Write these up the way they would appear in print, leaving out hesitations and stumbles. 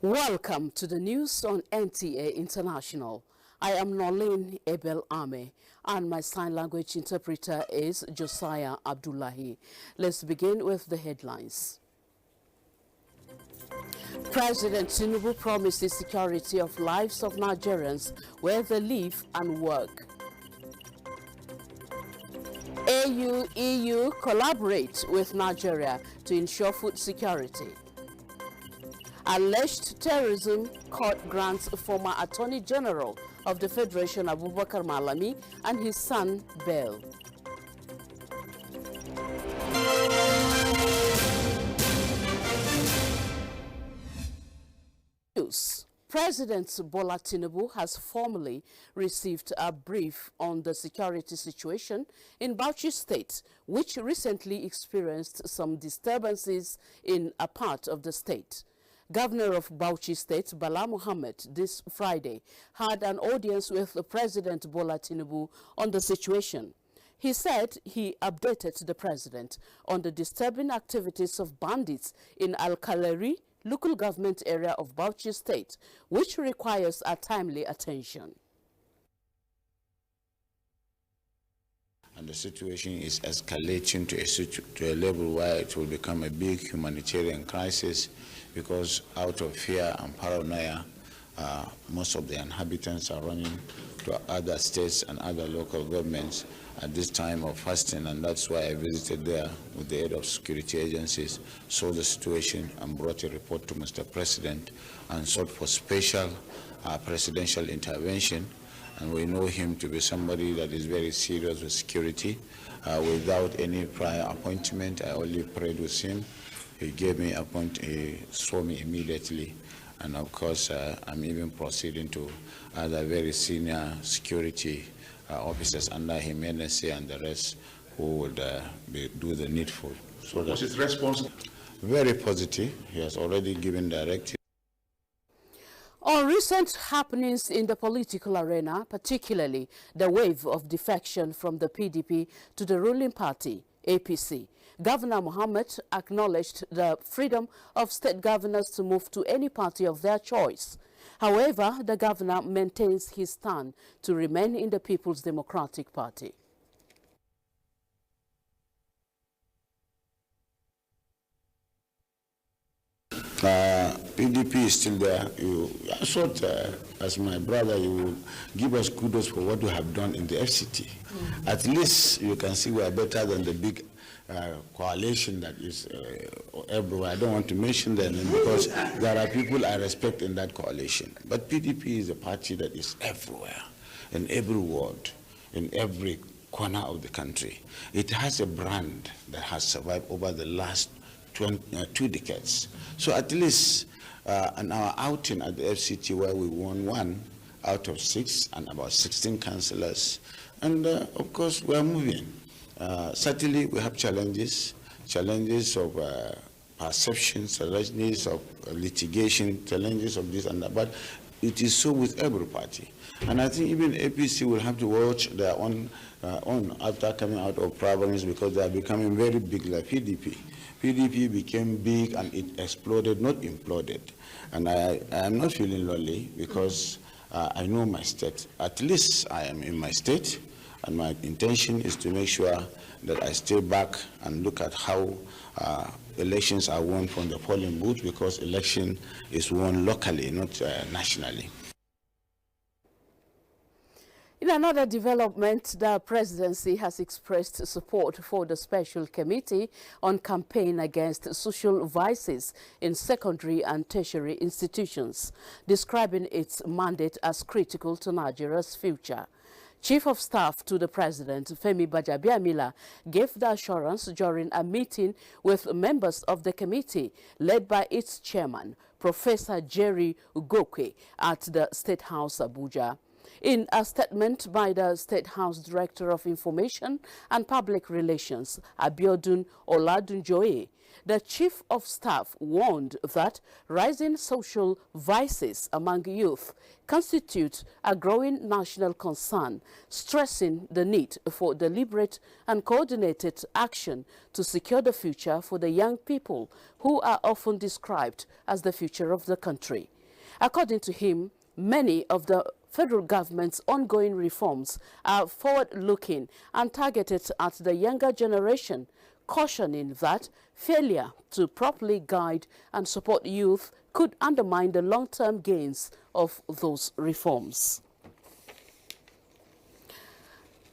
Welcome to the news on NTA International. I am Nolene Ebel Ame and my sign language interpreter is Josiah Abdullahi. Let's begin with the headlines. President Tinubu promises security of lives of Nigerians where they live and work. AU-EU collaborate with Nigeria to ensure food security. Alleged terrorism court grants former Attorney General of the Federation Abubakar Malami and his son bail. News. President Bola Tinubu has formally received a brief on the security situation in Bauchi State, which recently experienced some disturbances in a part of the state. Governor of Bauchi State, Bala Mohammed, this Friday, had an audience with President Bola Tinubu on the situation. He said he updated the president on the disturbing activities of bandits in Al-Kaleri, local government area of Bauchi State, which requires a timely attention. And the situation is escalating to a level where it will become a big humanitarian crisis, because out of fear and paranoia, most of the inhabitants are running to other states and other local governments at this time of fasting, and that's why I visited there with the aid of security agencies, saw the situation and brought a report to Mr. President and sought for special presidential intervention. And we know him to be somebody that is very serious with security. Without any prior appointment, I only prayed with him. He gave me he saw me immediately. And of course, I'm even proceeding to other very senior security officers under him, NSA and the rest, who would do the needful. So was his response? Very positive. He has already given directives. On recent happenings in the political arena, particularly the wave of defection from the PDP to the ruling party, APC, Governor Mohammed acknowledged the freedom of state governors to move to any party of their choice. However, the governor maintains his stand to remain in the People's Democratic Party. PDP is still there. I thought, as my brother, you will give us kudos for what you have done in the FCT. At least you can see we are better than the big coalition that is everywhere. I don't want to mention them because there are people I respect in that coalition. But PDP is a party that is everywhere, in every ward, in every corner of the country. It has a brand that has survived over the last 2 decades. So at least in our outing at the FCT, where we won 1 out of 6 and about 16 councillors, and of course we are moving. Certainly we have challenges of perceptions, challenges of litigation, challenges of this and that, but it is so with every party. And I think even APC will have to watch their own after coming out of problems, because they are becoming very big like PDP. PDP became big and it exploded, not imploded. And I am not feeling lonely because I know my state. At least I am in my state, and my intention is to make sure that I stay back and look at how elections are won from the polling booth, because election is won locally, not nationally. In another development, the presidency has expressed support for the Special Committee on Campaign Against Social Vices in Secondary and Tertiary Institutions, describing its mandate as critical to Nigeria's future. Chief of Staff to the President, Femi Bajabiamila, gave the assurance during a meeting with members of the committee led by its chairman, Professor Jerry Ugokwe, at the State House, Abuja. In a statement by the State House Director of Information and Public Relations, Abiodun Oladunjoye, the Chief of Staff warned that rising social vices among youth constitute a growing national concern, stressing the need for deliberate and coordinated action to secure the future for the young people who are often described as the future of the country. According to him, many of the federal government's ongoing reforms are forward-looking and targeted at the younger generation, cautioning that failure to properly guide and support youth could undermine the long-term gains of those reforms.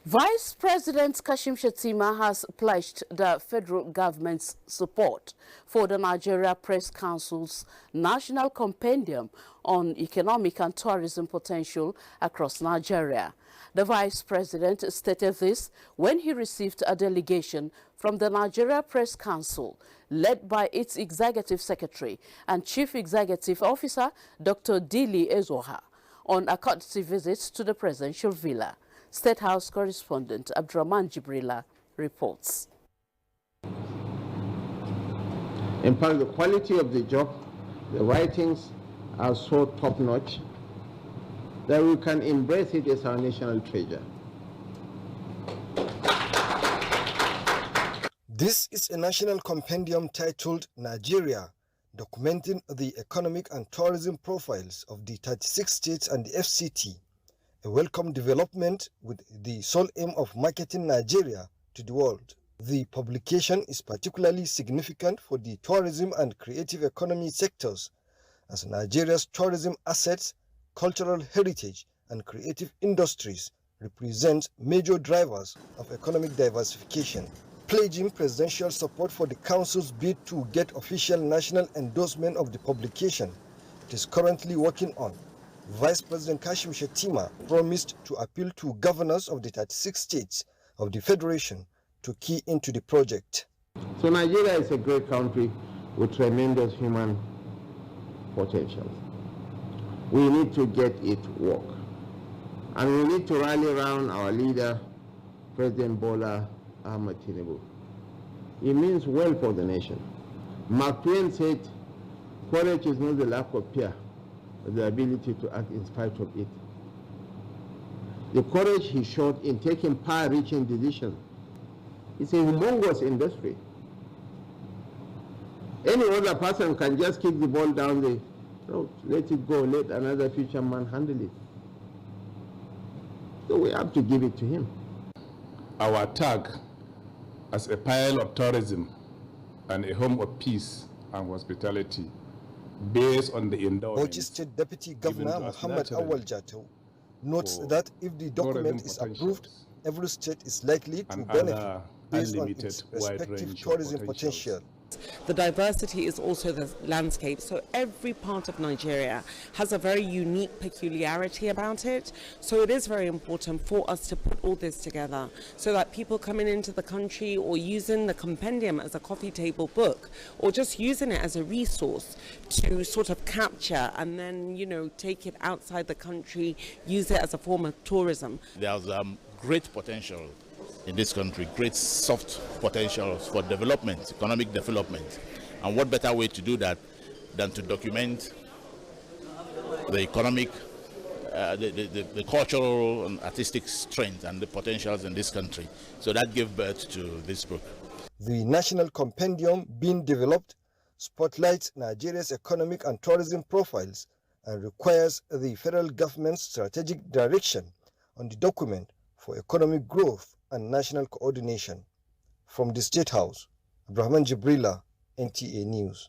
Vice President Kashim Shettima has pledged the federal government's support for the Nigeria Press Council's National Compendium on Economic and Tourism Potential across Nigeria. The Vice President stated this when he received a delegation from the Nigeria Press Council, led by its Executive Secretary and Chief Executive Officer, Dr. Dili Ezoha, on a courtesy visit to the presidential villa. State House correspondent Abdurrahman Jibrila reports. In fact, the quality of the job, the writings are so top-notch that we can embrace it as our national treasure. This is a national compendium titled Nigeria, documenting the economic and tourism profiles of the 36 states and the FCT, a welcome development with the sole aim of marketing Nigeria to the world. The publication is particularly significant for the tourism and creative economy sectors, as Nigeria's tourism assets, cultural heritage, and creative industries represent major drivers of economic diversification. Pledging presidential support for the Council's bid to get official national endorsement of the publication it is currently working on, Vice President Kashim Shettima promised to appeal to governors of the 36 states of the Federation to key into the project. So Nigeria is a great country with tremendous human potential. We need to get it work. And we need to rally around our leader, President Bola Ahmed Tinubu. It means well for the nation. Mark Twain said, courage is not the lack of fear, but the ability to act in spite of it. The courage he showed in taking far-reaching decisions is a humongous industry. Any other person can just kick the ball down the road, let it go, let another future man handle it. So we have to give it to him. Our tag as a pile of tourism and a home of peace and hospitality, based on the endowment. Bauchi State Deputy Governor Muhammad Awal Jatau notes that if the document is approved, every state is likely to benefit based on its respective tourism potential. The diversity is also the landscape, so every part of Nigeria has a very unique peculiarity about it. So it is very important for us to put all this together so that people coming into the country or using the compendium as a coffee table book or just using it as a resource to sort of capture and then, you know, take it outside the country, use it as a form of tourism. There's great potential in this country, great soft potential for development, economic development. And what better way to do that than to document the economic, the cultural and artistic strength and the potentials in this country. So that gave birth to this book. The National Compendium being developed spotlights Nigeria's economic and tourism profiles and requires the federal government's strategic direction on the document for economic growth and national coordination. From the State House, Abdurrahman Jibrila, NTA News.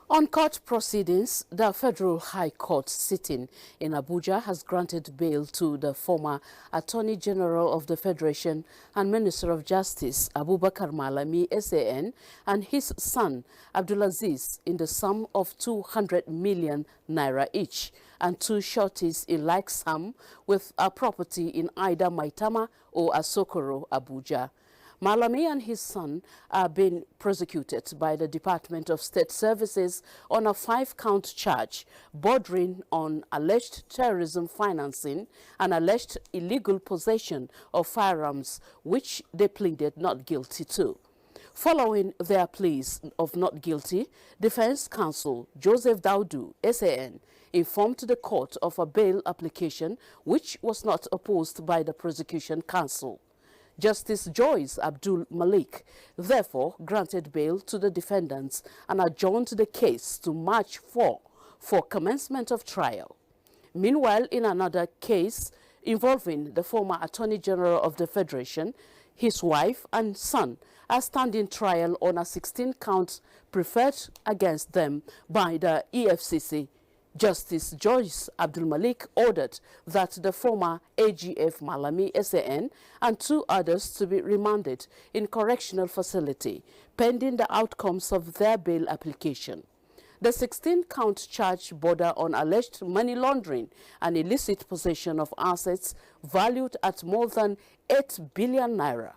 On court proceedings, the Federal High Court sitting in Abuja has granted bail to the former Attorney General of the Federation and Minister of Justice, Abubakar Malami, SAN, and his son, Abdulaziz, in the sum of 200 million naira each, and two shorties in like sum with a property in either Maitama or Asokoro, Abuja. Malami and his son are being prosecuted by the Department of State Services on a 5-count charge bordering on alleged terrorism financing and alleged illegal possession of firearms, which they pleaded not guilty to. Following their pleas of not guilty, Defense Counsel Joseph Daudu, SAN, informed the court of a bail application which was not opposed by the prosecution counsel. Justice Joyce Abdul Malik therefore granted bail to the defendants and adjourned the case to March 4 for commencement of trial. Meanwhile, in another case involving the former Attorney General of the Federation, his wife and son are standing trial on a 16-count preferred against them by the EFCC. Justice Joyce Abdul Malik ordered that the former AGF Malami SAN and 2 others to be remanded in correctional facility pending the outcomes of their bail application. The 16-count charge border on alleged money laundering and illicit possession of assets valued at more than 8 billion naira.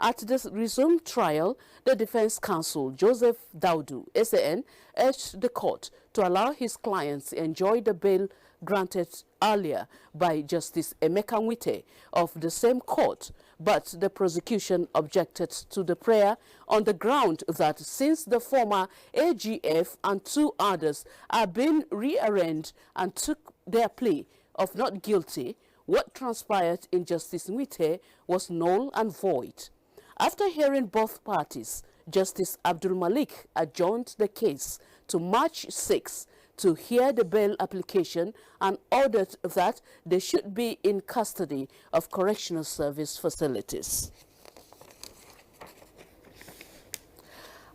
At the resumed trial, the defense counsel, Joseph Daudu, SAN, urged the court to allow his clients to enjoy the bail granted earlier by Justice Emeka Nwite of the same court, but the prosecution objected to the prayer on the ground that since the former AGF and 2 others are being rearranged and took their plea of not guilty, what transpired in Justice Nwite was null and void. After hearing both parties, Justice Abdul Malik adjourned the case to March 6 to hear the bail application and ordered that they should be in custody of correctional service facilities.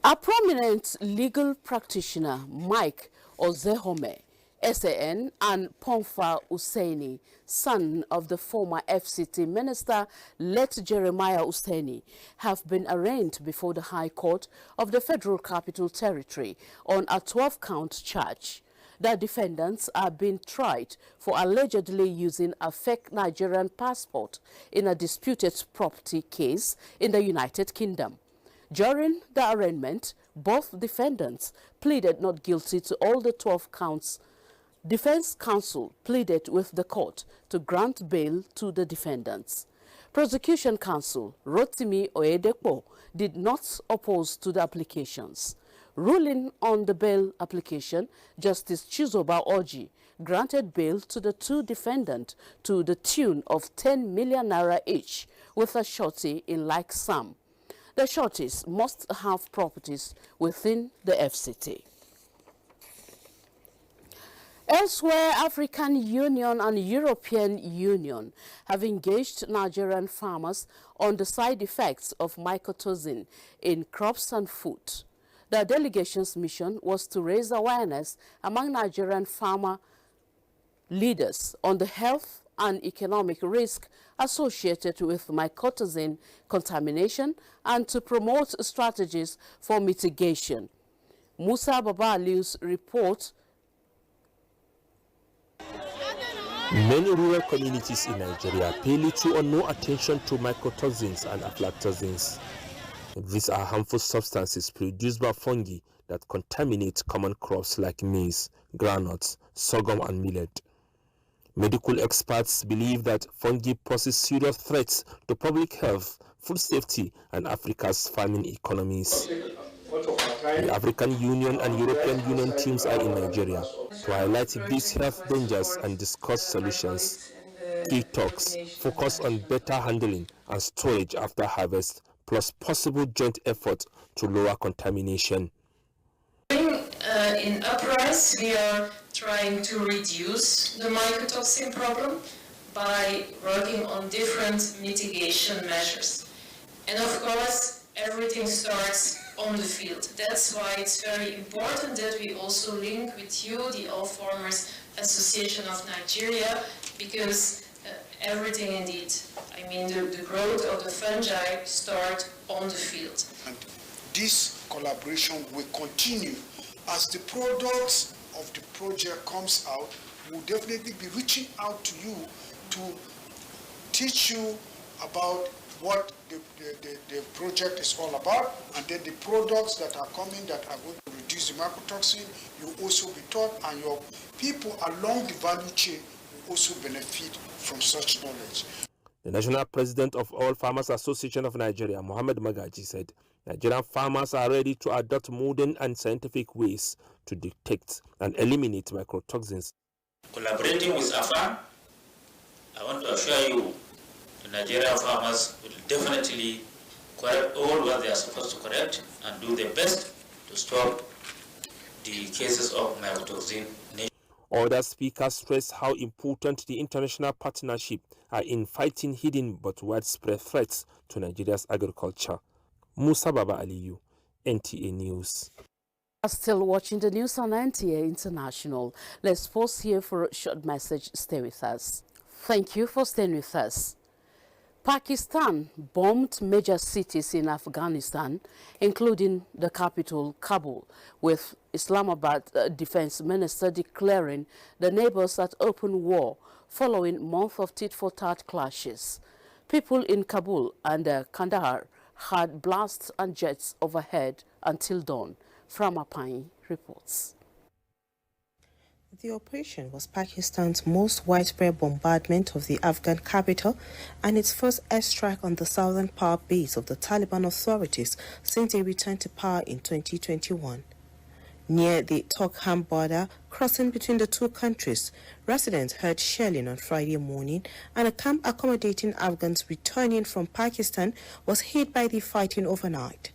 A prominent legal practitioner, Mike Ozehome, SAN, and Pomfa Hussaini, son of the former FCT minister, late Jeremiah Hussaini, have been arraigned before the High Court of the Federal Capital Territory on a 12-count charge. The defendants are being tried for allegedly using a fake Nigerian passport in a disputed property case in the United Kingdom. During the arraignment, both defendants pleaded not guilty to all the 12 counts. Defense counsel pleaded with the court to grant bail to the defendants. Prosecution counsel Rotimi Oyedepo did not oppose to the applications. Ruling on the bail application, Justice Chizoba Orji granted bail to the 2 defendants to the tune of 10 million naira each, with a surety in like sum. The sureties must have properties within the FCT. Elsewhere, African Union and European Union have engaged Nigerian farmers on the side effects of mycotoxin in crops and food. The delegation's mission was to raise awareness among Nigerian farmer leaders on the health and economic risk associated with mycotoxin contamination and to promote strategies for mitigation. Musa Babaliu's report. Many rural communities in Nigeria pay little or no attention to mycotoxins and aflatoxins. These are harmful substances produced by fungi that contaminate common crops like maize, groundnuts, sorghum, and millet. Medical experts believe that fungi poses serious threats to public health, food safety, and Africa's farming economies. The African Union and European Union teams are in Nigeria to highlight these health dangers and discuss solutions. Key talks focus on better handling and storage after harvest, plus possible joint effort to lower contamination. In Uprise, we are trying to reduce the mycotoxin problem by working on different mitigation measures. And of course, everything starts on the field. That's why it's very important that we also link with you, the All Farmers Association of Nigeria, because everything indeed, I mean the growth of the fungi start on the field. And this collaboration will continue. As the products of the project comes out, we'll definitely be reaching out to you to teach you about what the project is all about, and then the products that are coming that are going to reduce the mycotoxin, you also be taught, and your people along the value chain will also benefit from such knowledge. The national president of All Farmers Association of Nigeria, Mohammed Magaji, said Nigerian farmers are ready to adopt modern and scientific ways to detect and eliminate mycotoxins. Collaborating with AFA, I want to assure you the Nigerian farmers will definitely correct all what they are supposed to correct and do their best to stop the cases of mycotoxin. Other speakers stressed how important the international partnership are in fighting hidden but widespread threats to Nigeria's agriculture. Musa Baba Aliyu, NTA News. Still watching the news on NTA International. Let's pause here for a short message. Stay with us. Thank you for staying with us. Pakistan bombed major cities in Afghanistan, including the capital, Kabul, with Islamabad defense minister declaring the neighbors at open war following months of tit-for-tat clashes. People in Kabul and Kandahar had blasts and jets overhead until dawn. Framapai reports. The operation was Pakistan's most widespread bombardment of the Afghan capital and its first airstrike on the southern power base of the Taliban authorities since they returned to power in 2021. Near the Torkham border, crossing between the two countries, residents heard shelling on Friday morning, and a camp accommodating Afghans returning from Pakistan was hit by the fighting overnight.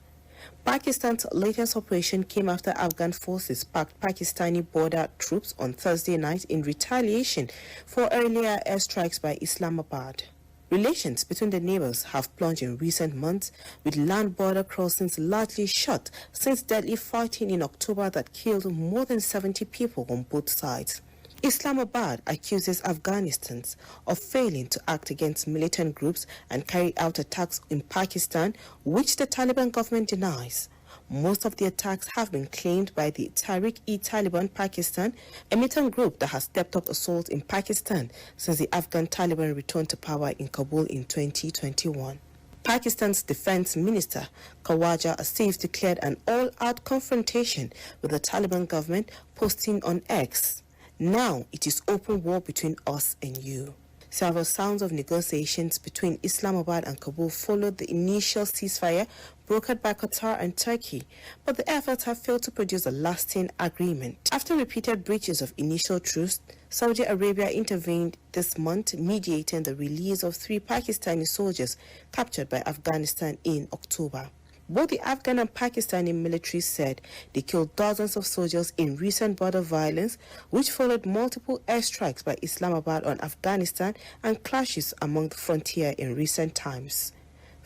Pakistan's latest operation came after Afghan forces packed Pakistani border troops on Thursday night in retaliation for earlier airstrikes by Islamabad. Relations between the neighbors have plunged in recent months, with land border crossings largely shut since deadly fighting in October that killed more than 70 people on both sides. Islamabad accuses Afghanistan of failing to act against militant groups and carry out attacks in Pakistan, which the Taliban government denies. Most of the attacks have been claimed by the Tehrik-e-Taliban Pakistan, a militant group that has stepped up assaults in Pakistan since the Afghan Taliban returned to power in Kabul in 2021. Pakistan's defense minister, Khawaja Asif, declared an all-out confrontation with the Taliban government, posting on X, "Now it is open war between us and you." Several sounds of negotiations between Islamabad and Kabul followed the initial ceasefire brokered by Qatar and Turkey, but the efforts have failed to produce a lasting agreement. After repeated breaches of initial truce, Saudi Arabia intervened this month, mediating the release of 3 Pakistani soldiers captured by Afghanistan in October. Both the Afghan and Pakistani militaries said they killed dozens of soldiers in recent border violence, which followed multiple airstrikes by Islamabad on Afghanistan and clashes among the frontier in recent times.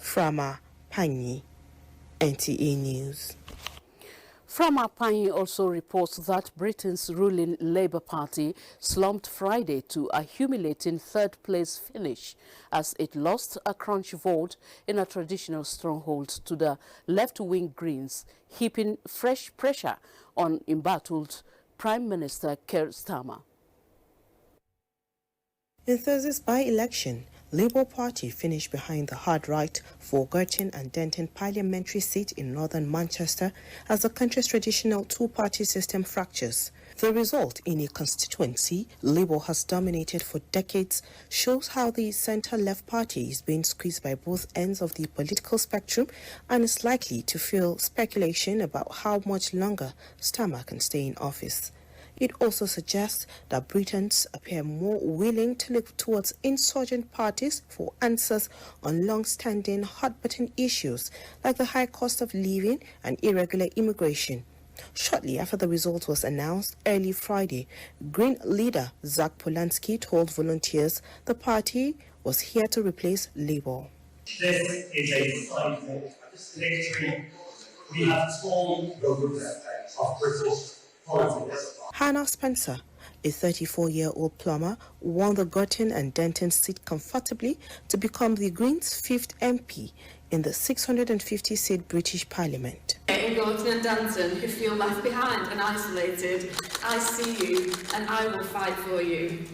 Frama Panyi, NTA News. Framapai also reports that Britain's ruling Labour Party slumped Friday to a humiliating third-place finish as it lost a crunch vote in a traditional stronghold to the left-wing Greens, heaping fresh pressure on embattled Prime Minister Keir Starmer. In Thursday's by-election, Labour Party finished behind the hard right for Girton and Denton parliamentary seat in northern Manchester as the country's traditional two-party system fractures. The result in a constituency Labour has dominated for decades shows how the centre-left party is being squeezed by both ends of the political spectrum and is likely to fuel speculation about how much longer Starmer can stay in office. It also suggests that Britons appear more willing to look towards insurgent parties for answers on long-standing hot-button issues like the high cost of living and irregular immigration. Shortly after the result was announced early Friday, Green leader Zach Polanski told volunteers the party was here to replace Labour. This is a decisive victory. We have torn the roots of British politics. Hannah Spencer, a 34-year-old plumber, won the Girton and Denton seat comfortably to become the Greens' 5th MP in the 650-seat British Parliament. In Girton and Denton, who feel left behind and isolated, I see you and I will fight for you.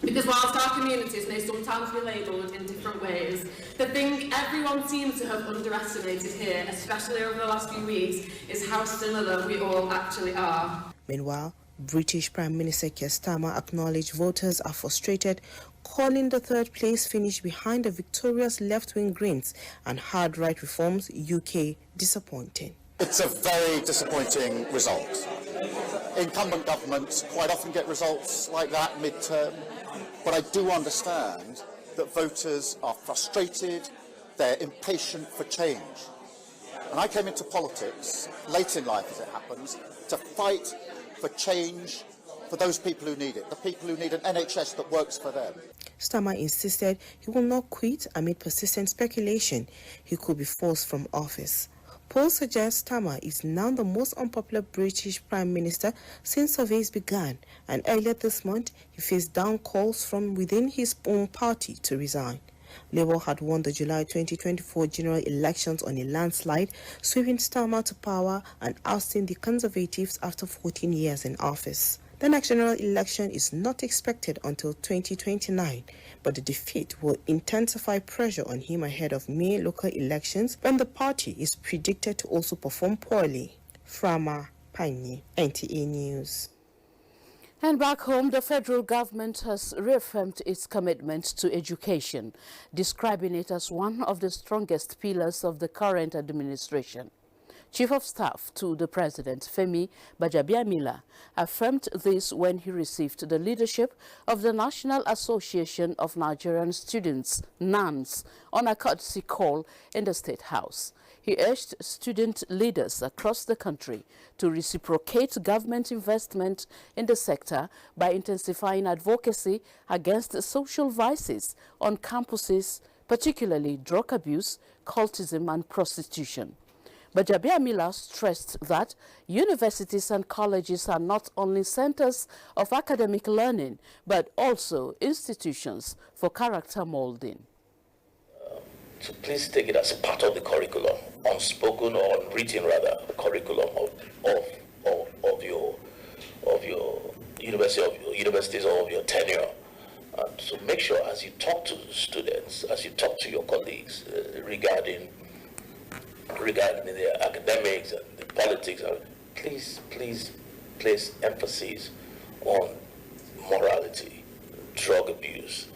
Because whilst our communities may sometimes be labelled in different ways, the thing everyone seems to have underestimated here, especially over the last few weeks, is how similar we all actually are. Meanwhile, British Prime Minister Keir Starmer acknowledged voters are frustrated, calling the third place finish behind the victorious left-wing Greens and hard right reforms UK disappointing. It's a very disappointing result. Incumbent governments quite often get results like that mid-term, but I do understand that voters are frustrated, they're impatient for change. And I came into politics, late in life as it happens, to fight for change for those people who need it, the people who need an NHS that works for them. Starmer insisted he will not quit amid persistent speculation he could be forced from office. Polls suggest Starmer is now the most unpopular British Prime Minister since surveys began, and earlier this month he faced down calls from within his own party to resign. Labour had won the July 2024 general elections on a landslide, sweeping Starmer to power and ousting the Conservatives after 14 years in office. The next general election is not expected until 2029, but the defeat will intensify pressure on him ahead of May local elections when the party is predicted to also perform poorly. Frama Pani, NTA News. And back home, the federal government has reaffirmed its commitment to education, describing it as one of the strongest pillars of the current administration. Chief of Staff to the President, Femi Gbajabiamila, affirmed this when he received the leadership of the National Association of Nigerian Students, NANS, on a courtesy call in the State House. He urged student leaders across the country to reciprocate government investment in the sector by intensifying advocacy against social vices on campuses, particularly drug abuse, cultism and prostitution. But Gbajabiamila stressed that universities and colleges are not only centers of academic learning, but also institutions for character molding. So please take it as a part of the curriculum, unspoken or unwritten rather, curriculum of your universities or of your tenure. And so make sure as you talk to students, as you talk to your colleagues regarding the academics and the politics, please place emphasis on morality, drug abuse,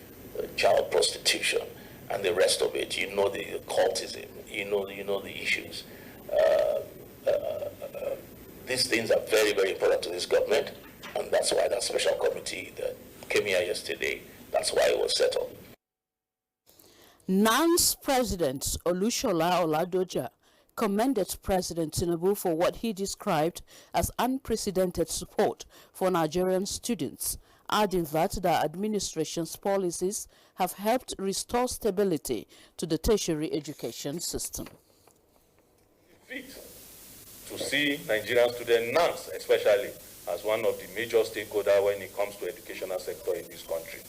child prostitution, and the rest of it. You know, the cultism, you know the issues. These things are very, very important to this government, and that's why that special committee that came here yesterday, that's why it was set up. NANS President Olushola Oladoja commended President Tinubu for what he described as unprecedented support for Nigerian students, adding that the administration's policies have helped restore stability to the tertiary education system. To see Nigerian students, NANS especially, as one of the major stakeholders when it comes to educational sector in this country.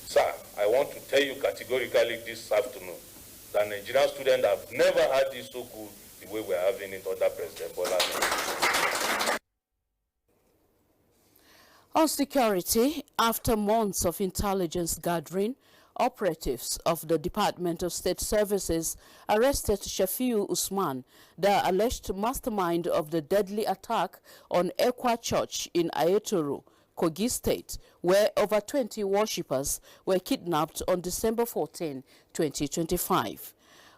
Sir, I want to tell you categorically this afternoon that Nigerian students have never had this so good the way we're having it under President Bola. On security, after months of intelligence gathering, operatives of the Department of State Services arrested Shafiu Usman, the alleged mastermind of the deadly attack on Ekwa Church in Ayetoro, Kogi State, where over 20 worshippers were kidnapped on December 14, 2025.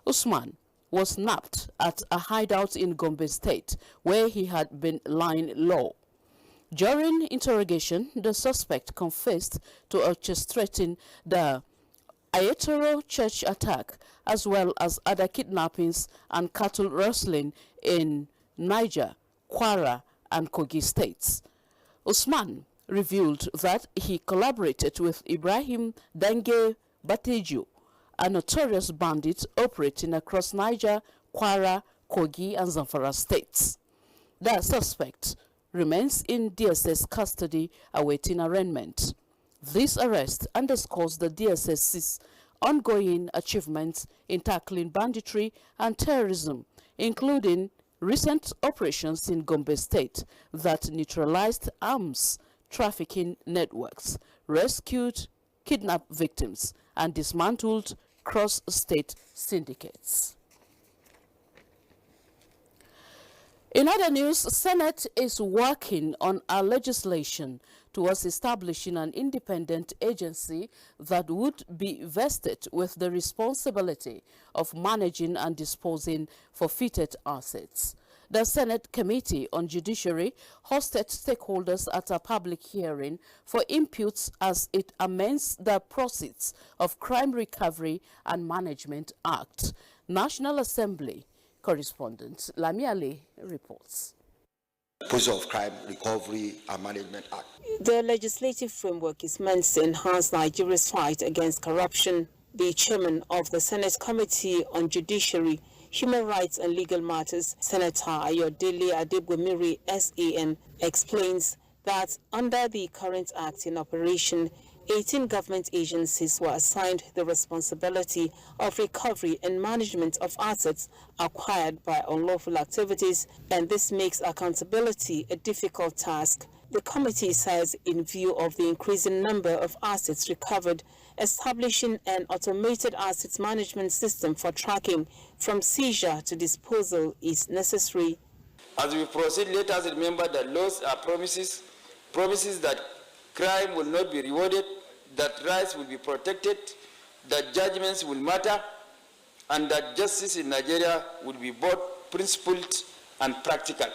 Usman was nabbed at a hideout in Gombe State, where he had been lying low. During interrogation, the suspect confessed to orchestrating the Ayetoro church attack, as well as other kidnappings and cattle rustling in Niger, Kwara, and Kogi states. Usman revealed that he collaborated with Ibrahim Dange Batejo, a notorious bandit operating across Niger, Kwara, Kogi, and Zamfara states. The suspect remains in DSS custody awaiting arraignment. This arrest underscores the DSS's ongoing achievements in tackling banditry and terrorism, including recent operations in Gombe State that neutralized arms trafficking networks, rescued kidnap victims and dismantled cross-state syndicates. In other news, Senate is working on a legislation towards establishing an independent agency that would be vested with the responsibility of managing and disposing forfeited assets. The Senate Committee on Judiciary hosted stakeholders at a public hearing for inputs as it amends the Proceeds of Crime Recovery and Management Act. National Assembly correspondent Lami Ali reports. Proceeds of Crime Recovery and Management Act. The legislative framework is meant to enhance Nigeria's fight against corruption. The chairman of the Senate Committee on Judiciary, Human Rights and Legal Matters, Senator Ayodele Adegwemiri, SAN, explains that under the current act in operation, 18 government agencies were assigned the responsibility of recovery and management of assets acquired by unlawful activities, and this makes accountability a difficult task. The committee says, in view of the increasing number of assets recovered, establishing an automated assets management system for tracking from seizure to disposal is necessary. As we proceed, let us remember that laws are promises that crime will not be rewarded, that rights will be protected, that judgments will matter, and that justice in Nigeria will be both principled and practical.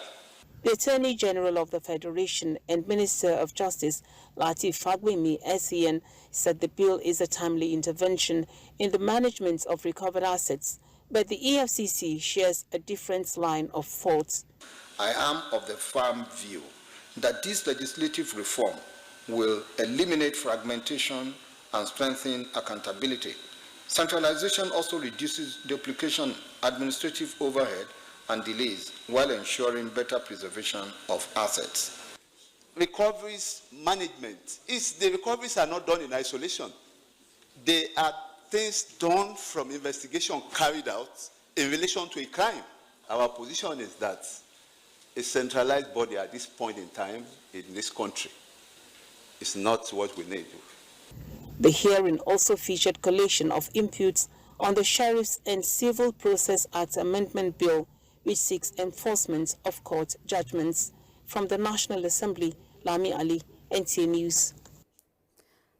The Attorney General of the Federation and Minister of Justice, Lateef Fagbemi, SAN, said the bill is a timely intervention in the management of recovered assets, but the EFCC shares a different line of thought. I am of the firm view that this legislative reform will eliminate fragmentation and strengthen accountability. Centralization also reduces duplication, administrative overhead, and delays while ensuring better preservation of assets. Recoveries management. The recoveries are not done in isolation. They are things done from investigation carried out in relation to a crime. Our position is that a centralized body at this point in time in this country is not what we need. The hearing also featured collation of inputs on the Sheriffs and Civil Process Act Amendment Bill, which seeks enforcement of court judgments. From the National Assembly, Lami Ali, NTA News.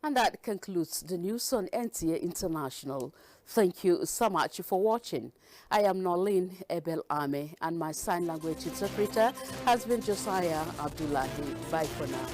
And that concludes the news on NTA International. Thank you so much for watching. I am Nolin Ebel Ame, and my sign language interpreter has been Josiah Abdullahi. Bye for now.